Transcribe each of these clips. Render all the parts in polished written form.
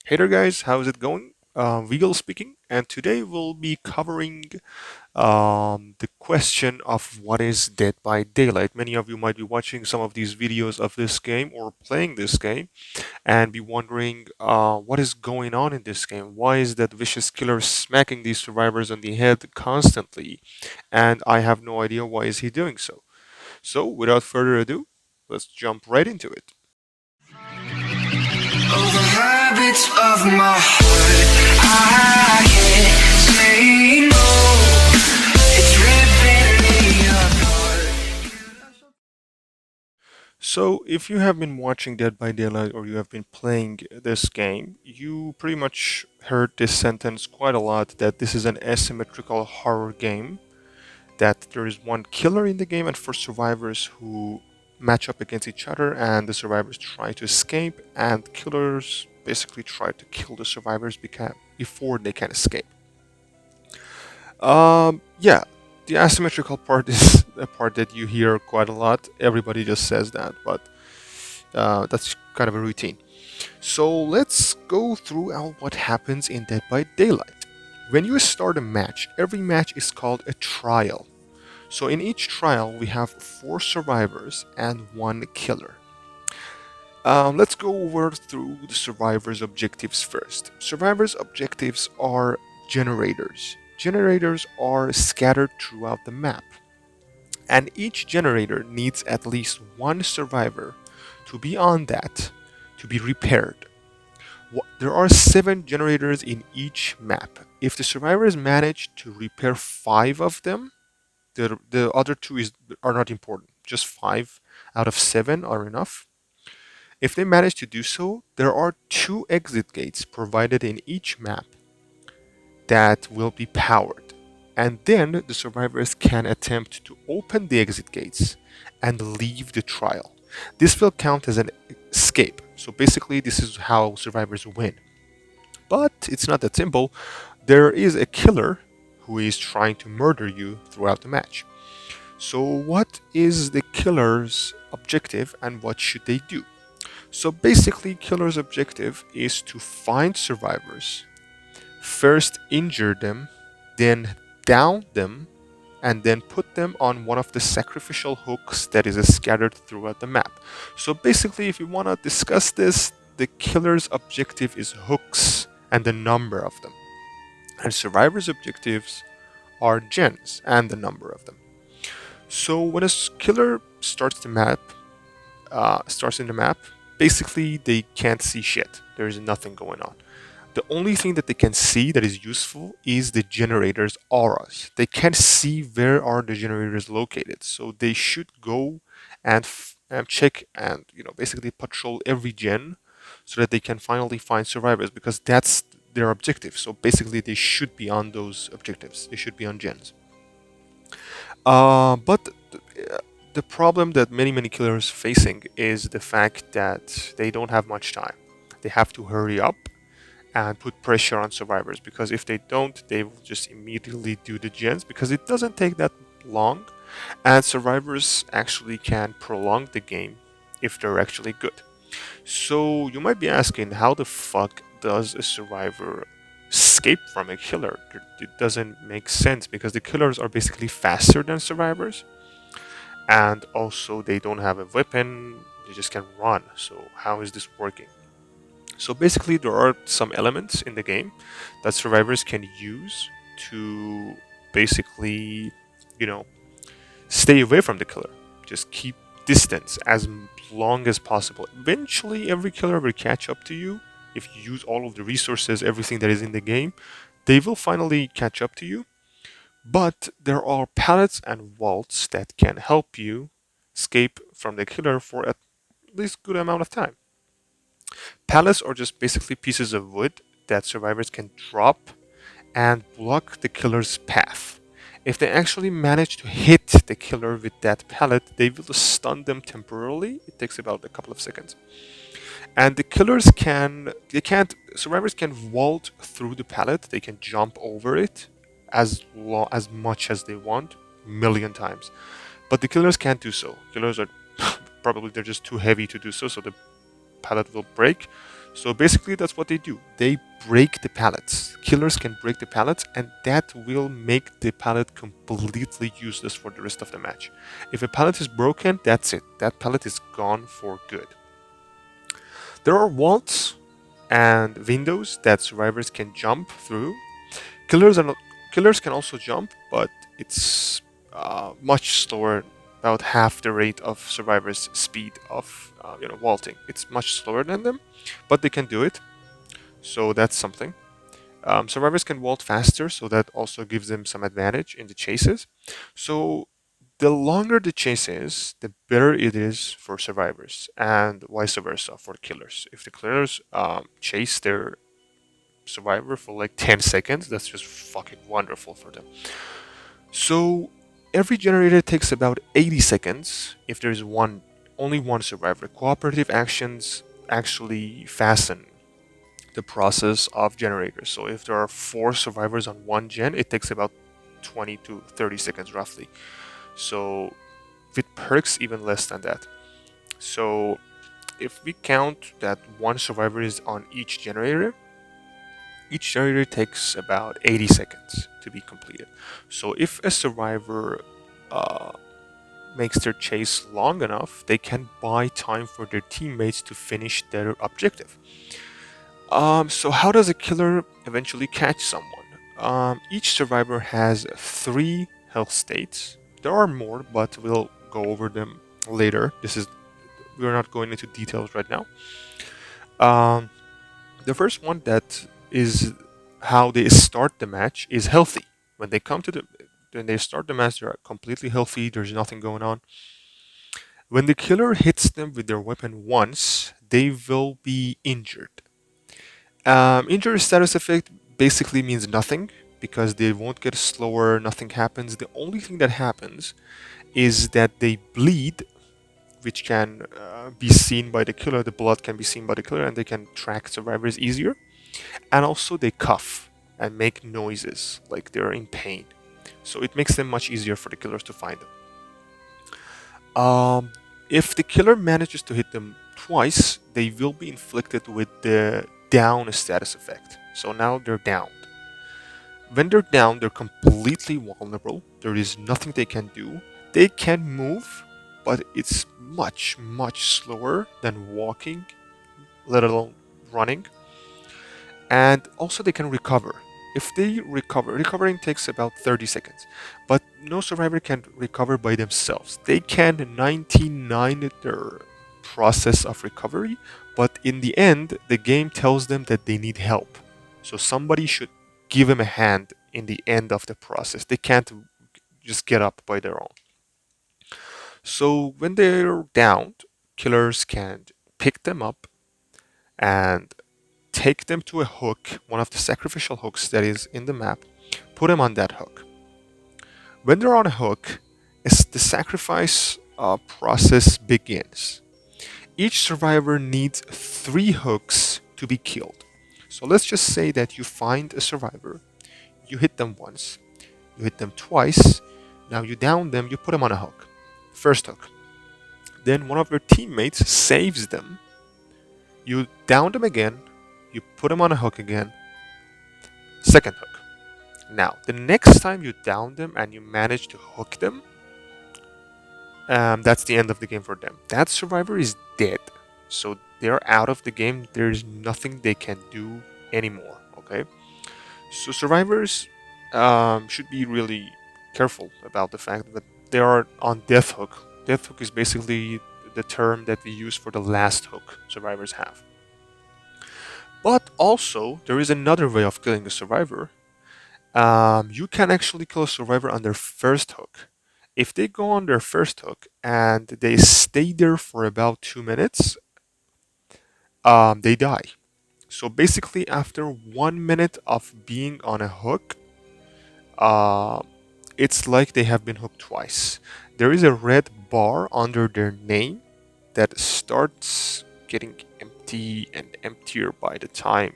Hey there guys, how's it going? Vigal speaking, and today we'll be covering the question of what is Dead by Daylight. Many of you might be watching some of these videos of this game or playing this game and be wondering what is going on in this game. Why is that vicious killer smacking these survivors on the head constantly? And I have no idea why is he doing so. So without further ado, let's jump right into it. Oh, the habits of my heart, I can't say no. It's ripping me apart. So, if you have been watching Dead by Daylight or you have been playing this game, you pretty much heard this sentence quite a lot that this is an asymmetrical horror game, that there is one killer in the game, and for survivors who match up against each other, and the survivors try to escape, and killers basically try to kill the survivors before they can escape. Yeah, the asymmetrical part is a part that you hear quite a lot. Everybody just says that, but that's kind of a routine. So let's go through what happens in Dead by Daylight. When you start a match, every match is called a trial. So in each trial, we have 4 survivors and 1 killer. Let's go over through the survivors' objectives first. Survivors' objectives are generators. Generators are scattered throughout the map, and each generator needs at least 1 survivor to be on that to be repaired. There are 7 generators in each map. If the survivors manage to repair 5 of them, the other 2 are not important. Just 5 out of 7 are enough. If they manage to do so, there are 2 exit gates provided in each map that will be powered. And then the survivors can attempt to open the exit gates and leave the trial. This will count as an escape. So basically, this is how survivors win. But it's not that simple. There is a killer who is trying to murder you throughout the match. So, what is the killer's objective and what should they do? So, basically, killer's objective is to find survivors, first injure them, then down them, and then put them on one of the sacrificial hooks that is scattered throughout the map. So basically, if you want to discuss this, the killer's objective is hooks and the number of them. And survivors' objectives are gens and the number of them. So when a killer starts in the map, basically they can't see shit. There is nothing going on. The only thing that they can see that is useful is the generator's auras. They can't see where are the generators located, so they should go and check and basically patrol every gen so that they can finally find survivors because that's their objective. So basically, they should be on those objectives. They should be on gens. But the problem that many killers facing is the fact that they don't have much time. They have to hurry up and put pressure on survivors because if they don't, they will just immediately do the gens because it doesn't take that long, and survivors actually can prolong the game if they're actually good. So you might be asking, how the fuck does a survivor escape from a killer? It doesn't make sense because the killers are basically faster than survivors, and also they don't have a weapon, they just can run. So how is this working? So basically, there are some elements in the game that survivors can use to basically, you know, stay away from the killer. Just keep distance as long as possible. Eventually, every killer will catch up to you. If you use all of the resources, everything that is in the game, they will finally catch up to you. But there are pallets and vaults that can help you escape from the killer for at least good amount of time. Pallets are just basically pieces of wood that survivors can drop and block the killer's path. If they actually manage to hit the killer with that pallet, they will stun them temporarily. It takes about a couple of seconds. And the survivors can vault through the pallet. They can jump over it as much as they want, million times. But the killers can't do so. Killers are they're just too heavy to do so, so the pallet will break. So basically, that's what they do. They break the pallets. Killers can break the pallets, and that will make the pallet completely useless for the rest of the match. If a pallet is broken, that's it. That pallet is gone for good. There are walls and windows that survivors can jump through. Killers are not, Killers can also jump, but it's much slower, about half the rate of survivors' speed of vaulting. It's much slower than them, but they can do it. So that's something. Survivors can vault faster, so that also gives them some advantage in the chases. So the longer the chase is, the better it is for survivors, and vice versa for killers. If the killers chase their survivor for like 10 seconds, that's just fucking wonderful for them. So every generator takes about 80 seconds if there's only one survivor. Cooperative actions actually fasten the process of generators. So if there are 4 survivors on one gen, it takes about 20 to 30 seconds roughly. So with perks, even less than that. So if we count that one survivor is on each generator takes about 80 seconds to be completed. So if a survivor uh, makes their chase long enough, they can buy time for their teammates to finish their objective. So how does a killer eventually catch someone? Each survivor has 3 health states. There are more, but we'll go over them later. We're not going into details right now. Um, the first one that is how they start the match is healthy. When they come to the when they start the match, they're completely healthy. There's nothing going on. When the killer hits them with their weapon once, they will be injured. Injury status effect basically means nothing because they won't get slower, nothing happens. The only thing that happens is that they bleed, which can be seen by the killer. The blood can be seen by the killer and they can track survivors easier. And also, they cough and make noises like they're in pain. So it makes them much easier for the killers to find them. If the killer manages to hit them twice, they will be inflicted with the down status effect. So now they're downed. When they're down, they're completely vulnerable. There is nothing they can do. They can move, but it's much, much slower than walking, let alone running. And also, they can recover. If they recover, recovering takes about 30 seconds. But no survivor can recover by themselves. They can 99 their process of recovery, but in the end, the game tells them that they need help. So somebody should give them a hand in the end of the process. They can't just get up by their own. So when they're downed, killers can pick them up and take them to a hook, one of the sacrificial hooks that is in the map, put them on that hook. When they're on a hook, the sacrifice process begins. Each survivor needs 3 hooks to be killed. So let's just say that you find a survivor, you hit them once, you hit them twice, now you down them, you put them on a hook. First hook. Then one of your teammates saves them, you down them again, you put them on a hook again, second hook. Now, the next time you down them and you manage to hook them, that's the end of the game for them. That survivor is dead. So they're out of the game. There's nothing they can do anymore. Okay? So survivors should be really careful about the fact that they are on death hook. Death hook is basically the term that we use for the last hook survivors have. But also, there is another way of killing a survivor. You can actually kill a survivor on their first hook. If they go on their first hook and they stay there for about 2 minutes, they die. So basically, after 1 minute of being on a hook, uh, it's like they have been hooked twice. There is a red bar under their name that starts getting empty and emptier by the time.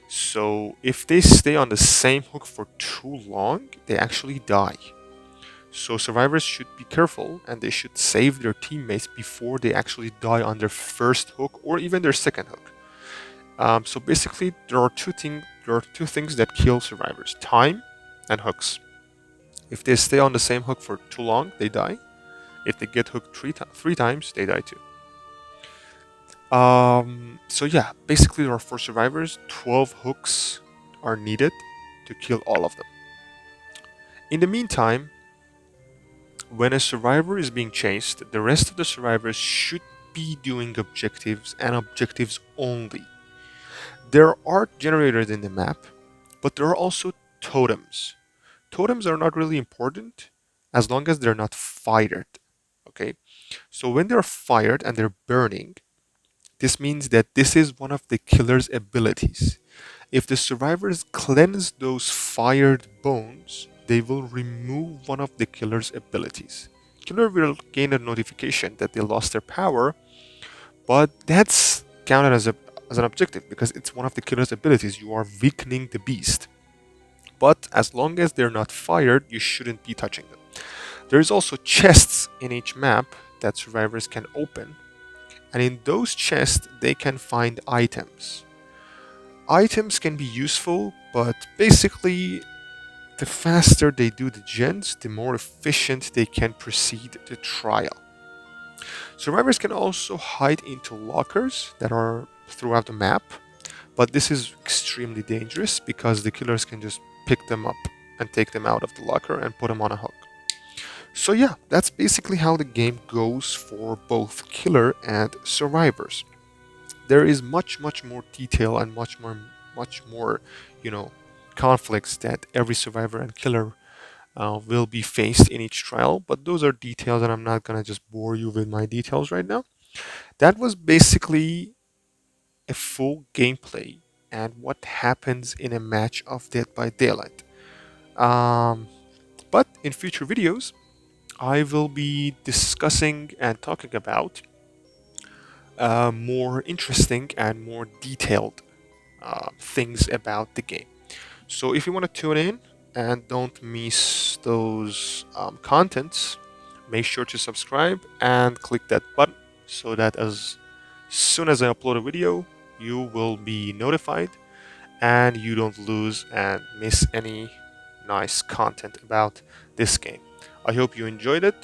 So if they stay on the same hook for too long, they actually die. So survivors should be careful and they should save their teammates before they actually die on their first hook or even their second hook. So basically, there are two things that kill survivors: time and hooks. If they stay on the same hook for too long, they die. If they get hooked three times, they die too. So yeah, basically there are four survivors. 12 hooks are needed to kill all of them. In the meantime, when a survivor is being chased, the rest of the survivors should be doing objectives and objectives only. There are generators in the map, but there are also totems. Totems are not really important as long as they're not fired. Okay? So when they're fired and they're burning, this means that this is one of the killer's abilities. If the survivors cleanse those fired bones, they will remove one of the killer's abilities. Killer will gain a notification that they lost their power, but that's counted as an objective because it's one of the killer's abilities. You are weakening the beast. But as long as they're not fired, you shouldn't be touching them. There's also chests in each map that survivors can open, and in those chests, they can find items. Items can be useful, but basically, the faster they do the gens, the more efficient they can proceed the trial. Survivors can also hide into lockers that are throughout the map, but this is extremely dangerous because the killers can just pick them up and take them out of the locker and put them on a hook. So yeah, that's basically how the game goes for both killer and survivors. There is much more detail and much more, you know, conflicts that every survivor and killer will be faced in each trial, but those are details and I'm not gonna just bore you with my details right now. That was basically a full gameplay and what happens in a match of Dead by Daylight. Um, but in future videos, I will be discussing and talking about more interesting and more detailed things about the game. So if you want to tune in and don't miss those contents, make sure to subscribe and click that button so that as soon as I upload a video, you will be notified and you don't lose and miss any nice content about this game. I hope you enjoyed it,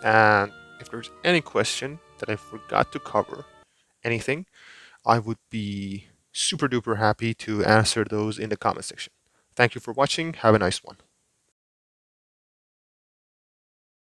and if there's any question that I forgot to cover, anything, I would be super duper happy to answer those in the comment section. Thank you for watching. Have a nice one.